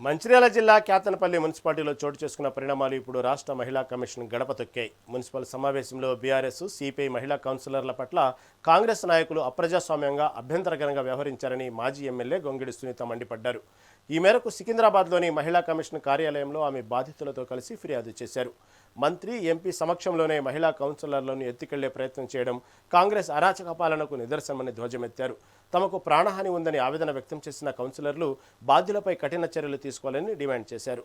మంచిర్యాల జిల్లా కేతనపల్లి మున్సిపాలిటీలో చోటు చేసుకున్న పరిణామాలు ఇప్పుడు రాష్ట్ర మహిళా కమిషన్ గడప తొక్కాయి. మున్సిపల్ సమావేశంలో బీఆర్ఎస్, సిపిఐ మహిళా కౌన్సిలర్ల పట్ల కాంగ్రెస్ నాయకులు అప్రజాస్వామ్యంగా అభ్యంతరకరంగా వ్యవహరించారని మాజీ ఎమ్మెల్యే గొంగిడి సునీత మండిపడ్డారు. ఈ మేరకు సికింద్రాబాద్లోని మహిళా కమిషన్ కార్యాలయంలో ఆమె బాధితులతో కలిసి ఫిర్యాదు చేశారు. మంత్రి, ఎంపీ సమక్షంలోనే మహిళా కౌన్సిలర్లను ఎత్తుకెళ్లే ప్రయత్నం చేయడం కాంగ్రెస్ అరాచక పాలనకు నిదర్శనమని ధ్వజమెత్తారు. తమకు ప్రాణహాని ఉందని ఆవేదన వ్యక్తం చేసిన కౌన్సిలర్లు బాధ్యులపై కఠిన చర్యలు తీసుకోవాలని డిమాండ్ చేశారు.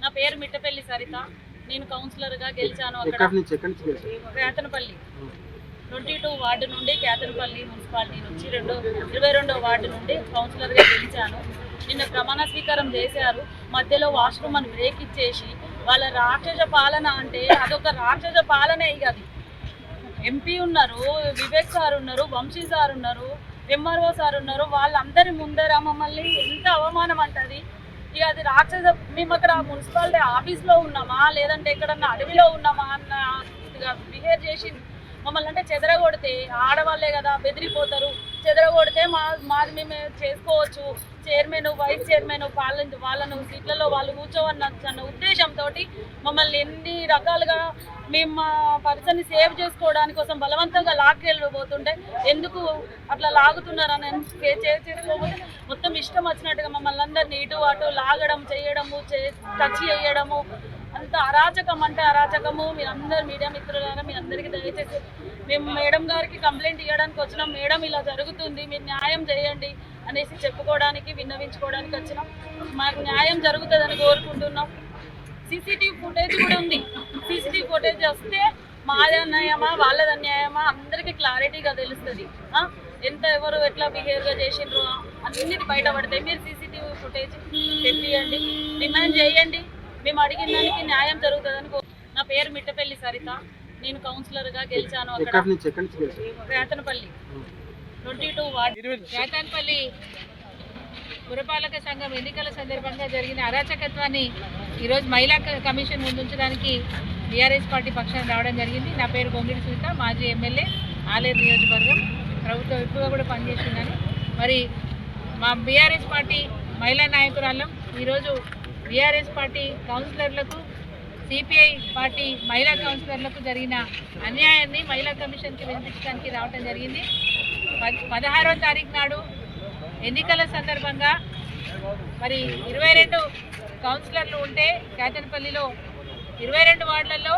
నా పేరు మిట్టపల్లి సరిత. నేను కౌన్సిలర్గా గెలిచాను. కేతనపల్లి 22 వార్డు నుండి కేతనపల్లి మున్సిపాలిటీ నుంచి 22వ వార్డు నుండి కౌన్సిలర్గా గెలిచాను. నిన్న ప్రమాణ స్వీకారం చేశారు. మధ్యలో వాష్రూమ్ అని బ్రేక్ ఇచ్చేసి వాళ్ళ రాక్షస పాలన అంటే అదొక రాక్షస పాలనే. ఇక అది ఎంపీ ఉన్నారు, వివేక్ సార్ ఉన్నారు, వంశీ సార్ ఉన్నారు, ఎంఆర్ఓ సార్ ఉన్నారు. వాళ్ళందరి ముందర మమ్మల్ని ఎంత అవమానం అంటది. ఇక అది రాక్షస. మేము అక్కడ మున్సిపాలిటీ ఆఫీస్లో ఉన్నామా లేదంటే ఎక్కడన్నా అడవిలో ఉన్నామా అన్న బిహేవ్ చేసి మమ్మల్ని అంటే చెదరగొడితే ఆడవాళ్ళే కదా బెదిరిపోతారు. చెదరగొడితే మాది మేము చేసుకోవచ్చు. చైర్మన్, వైస్ చైర్మన్ వాళ్ళను సీట్లలో వాళ్ళు కూర్చోవన్న ఉద్దేశంతో మమ్మల్ని ఎన్ని రకాలుగా మేము మా పర్సన్ని సేవ్ చేసుకోవడానికి కోసం బలవంతంగా లాక్కెళ్ళిపోతుంటే ఎందుకు అట్లా లాగుతున్నారని చేసుకోకపోతే మొత్తం ఇష్టం వచ్చినట్టుగా మమ్మల్ని అందరినీ ఇటు అటు లాగడం, చేయడము, టచ్ చేయడము, అంత అరాచకం అంటే అరాచకము. మీరందరూ మీడియా మిత్రులారా మీ అందరికీ దయచేసి మేము మేడం గారికి కంప్లైంట్ ఇవ్వడానికి వచ్చినాం. మేడం ఇలా జరుగుతుంది, మీరు న్యాయం చేయండి అనేసి చెప్పుకోవడానికి, విన్నవించుకోవడానికి వచ్చినాం. మాకు న్యాయం జరుగుతుందని కోరుకుంటున్నాం. సీసీటీవీ ఫుటేజ్ కూడా ఉంది. సీసీటీవీ ఫుటేజ్ వస్తే మాది అన్యాయమా వాళ్ళది అన్యాయమా అందరికీ క్లారిటీగా తెలుస్తుంది. ఎంత ఎవరు ఎట్లా బిహేవ్గా చేసిండ్రు అన్నిటి బయటపడతాయి. మీరు సీసీటీవీ ఫుటేజ్ తెప్పియండి, డిమాండ్ చేయండి. మేము అడిగిన దానికి న్యాయం జరుగుతుందని. నా పేరు మిట్టపల్లి సరిత. నేను కౌన్సిలర్గా గెలిచాను. కేతనపల్లి 22 వార్డు. కేతనపల్లి పురపాలక సంఘం ఎన్నికల సందర్భంగా జరిగిన అరాచకత్వాన్ని ఈరోజు మహిళా కమిషన్ ముందుంచడానికి బీఆర్ఎస్ పార్టీ పక్షాన్ని రావడం జరిగింది. నా పేరు గొంగిడి సునీత, మాజీ ఎమ్మెల్యే, ఆలేరు నియోజకవర్గం, ప్రభుత్వం ఎక్కువగా కూడా పనిచేస్తున్నాను. మరి మా బీఆర్ఎస్ పార్టీ మహిళా నాయకురాళ్ళం ఈరోజు బీఆర్ఎస్ పార్టీ కౌన్సిలర్లకు, సిపిఐ పార్టీ మహిళా కౌన్సిలర్లకు జరిగిన అన్యాయాన్ని మహిళా కమిషన్కి వినిపించడానికి రావడం జరిగింది. 16వ తారీఖు నాడు ఎన్నికల సందర్భంగా మరి 22 కౌన్సిలర్లు ఉంటే కేతనపల్లిలో 22 వార్డులలో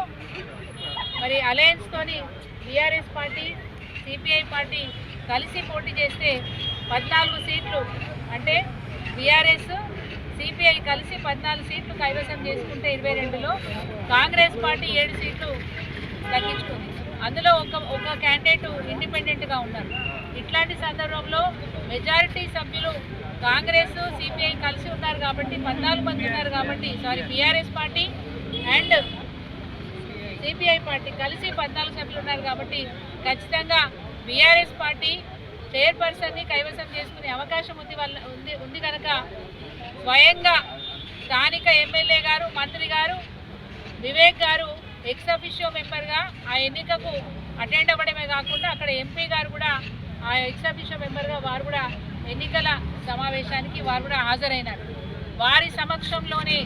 మరి అలయన్స్తోని బీఆర్ఎస్ పార్టీ, సిపిఐ పార్టీ కలిసి పోటీ చేస్తే 14 సీట్లు అంటే బీఆర్ఎస్, సిపిఐ కలిసి 14 సీట్లు కైవసం చేసుకుంటే 22లో కాంగ్రెస్ పార్టీ 7 సీట్లు దక్కించుకుంది. అందులో ఒక క్యాండిడేట్ ఇండిపెండెంట్గా ఉన్నారు. ఇట్లాంటి సందర్భంలో మెజారిటీ సభ్యులు కాంగ్రెస్, సిపిఐ కలిసి ఉన్నారు కాబట్టి 14 మంది ఉన్నారు కాబట్టి BRS party and CPI party కలిసి 14 సభ్యులు ఉన్నారు కాబట్టి ఖచ్చితంగా బీఆర్ఎస్ పార్టీ చైర్పర్సన్ని కైవసం చేసుకునే అవకాశం ఉంది కనుక స్వయంగా స్థానిక ఎమ్మెల్యే గారు, మంత్రి గారు, వివేక్ గారు ఎక్స్ అఫిషియో మెంబర్గా ఆ ఎన్నికకు అటెండ్ అవ్వడమే కాకుండా అక్కడ ఎంపీ గారు కూడా ఆ ఎక్స్ అఫిషియో మెంబర్గా వారు కూడా ఎన్నికల సమావేశానికి వారు కూడా హాజరైనారు. వారి సమక్షంలోనే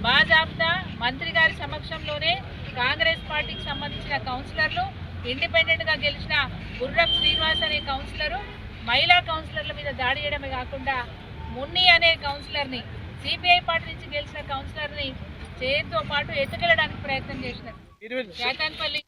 బాజాబ్తా మంత్రి గారి సమక్షంలోనే కాంగ్రెస్ పార్టీకి సంబంధించిన కౌన్సిలర్లు, ఇండిపెండెంట్గా గెలిచిన గుర్రం శ్రీనివాస్ అనే కౌన్సిలరు మహిళా కౌన్సిలర్ల మీద దాడి చేయడమే కాకుండా మున్ని అనే కౌన్సిలర్ని, సిపిఐ పార్టీ నుంచి గెలిచిన కౌన్సిలర్ని చేతితో పాటు ఎత్తుకెళ్ళడానికి ప్రయత్నం చేసినారు. కేతనపల్లి